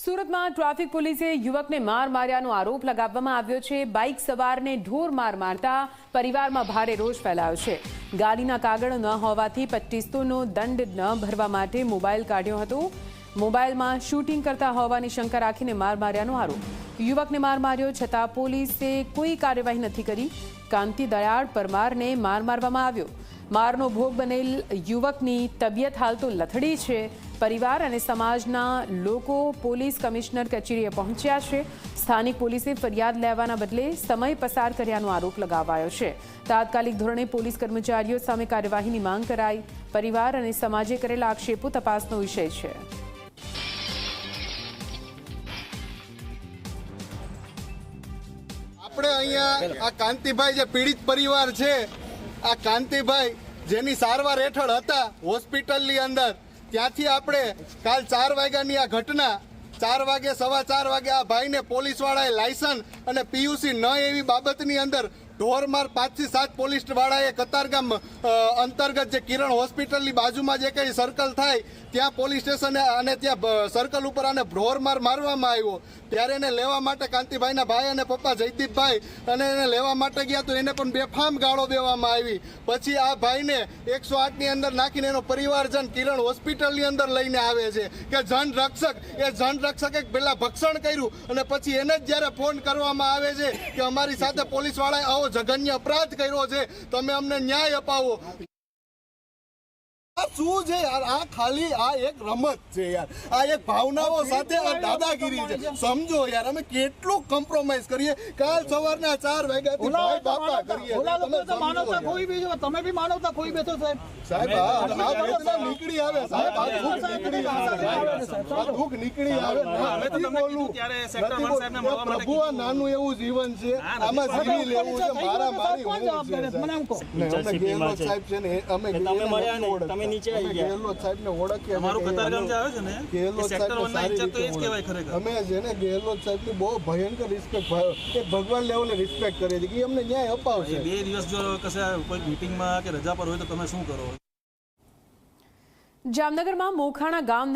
સુરતમાં ટ્રાફિક પોલીસે યુવકને માર માર્યાનો આરોપ લગાવવામાં આવ્યો છે। બાઇક સવારને ઢોર માર મારતા પરિવારમાં ભારે રોષ ફેલાયો છે। ગાડીના કાગળ ન હોવાથી 2500નો દંડ ન ભરવા માટે મોબાઈલ કાઢ્યો હતો। મોબાઈલમાં શૂટિંગ કરતા હોવાની શંકા રાખીને માર માર્યાનો આરોપ। યુવકને માર માર્યો છતાં પોલીસે કોઈ કાર્યવાહી નથી કરી। કાંતિ દયાળ પરમારને માર મારવામાં આવ્યો। મારનો ભોગ બનેલ યુવકની તબિયત હાલ તો લથડી છે। પરિવાર અને સમાજના લોકો પોલીસ કમિશનર કચેરીએ પહોંચ્યા છે। સ્થાનિક પોલીસે ફરિયાદ લેવાના બદલે સમય પસાર કર્યાનો આરોપ લગાવાયો છે। તાત્કાલિક ધોરણે પોલીસ કર્મચારીઓ સામે કાર્યવાહીની માંગ કરાઈ। પરિવાર અને સમાજે કરેલા આક્ષેપો તપાસનો વિષય છે। આપણે અહીંયા આ કાંતિભાઈ જે પીડિત પરિવાર છે, આ કાંતિભાઈ જેની સારવાર હેઠળ હતા હોસ્પિટલની અંદર, ત્યાંથી આપણે કાલ 4 વાગ્યાની આ ઘટના 4 વાગે સવા 4 વાગે આ ભાઈને પોલીસવાળાએ લાયસન્સ અને પીયુસી ન એવી બાબતની અંદર ઢોરમાર 5 થી 7 પોલીસવાળાએ કતારગામ અંતર્ગત જે કિરણ હોસ્પિટલની બાજુમાં જે કંઈ સર્કલ થાય ત્યાં પોલીસ સ્ટેશન અને ત્યાં સર્કલ ઉપર આને ઢોરમાર મારવામાં આવ્યો। ત્યારે એને લેવા માટે કાંતિભાઈના ભાઈ અને પપ્પા જયદીપભાઈ અને એને લેવા માટે ગયા તો એને પણ બેફામ ગાળો દેવામાં આવી। પછી આ ભાઈને 108ની અંદર નાખીને એનો પરિવારજન કિરણ હોસ્પિટલની અંદર લઈને આવે છે કે જનરક્ષકે પહેલાં ભક્ષણ કર્યું અને પછી એને જ જ્યારે ફોન કરવામાં આવે છે કે અમારી સાથે પોલીસવાળાએ આવો જઘન્ય અપરાધ કર્યો છે, તમે અમને ન્યાય અપાવો। શું છે યાર, આ ખાલી આ એક રમત છે યાર, આ એક ભાવનાઓ સાથે આ દાદાગીરી છે। સમજો યાર, અમે કેટલું કોમ્પ્રોમાઇઝ કરીએ। કાલ સવારના 4 વાગ્યાથી ભાઈ બાપા કરીએ। માનવતા કોઈ બી છો, તમે બી માનવતા કોઈ બેઠો સાહેબ આ વેદના નીકળી આવે સાહેબ, આ દુઃખ નીકળી આવે, આ દુઃખ નીકળી આવે। નથી બોલવું પ્રભુ, આ નાનું એવું જીવન છે, આમાં જીવી લેવું છે। મારા મારી હું સાહેબ છે ને, અમે નીચે આવી ગયા ગેહલોત સાહેબને ઓળખીએ। અમારું કતારગામ જે આવે છે ને, ગેહલોત સાહેબને સારી રીતે કહેવાય ખરેખર અમે જેને ગેહલોત સાહેબની બહુ ભયંકર રિસ્પેક્ટ, એક ભગવાન લેવલે રિસ્પેક્ટ કરીએ છીએ કે અમને ન્યાય અપાવશે। 2 દિવસ જો કશે કોઈ મીટિંગમાં કે રજા પર હોય તો તમે શું કરો? જામનગરમાં મોખાણા ગામ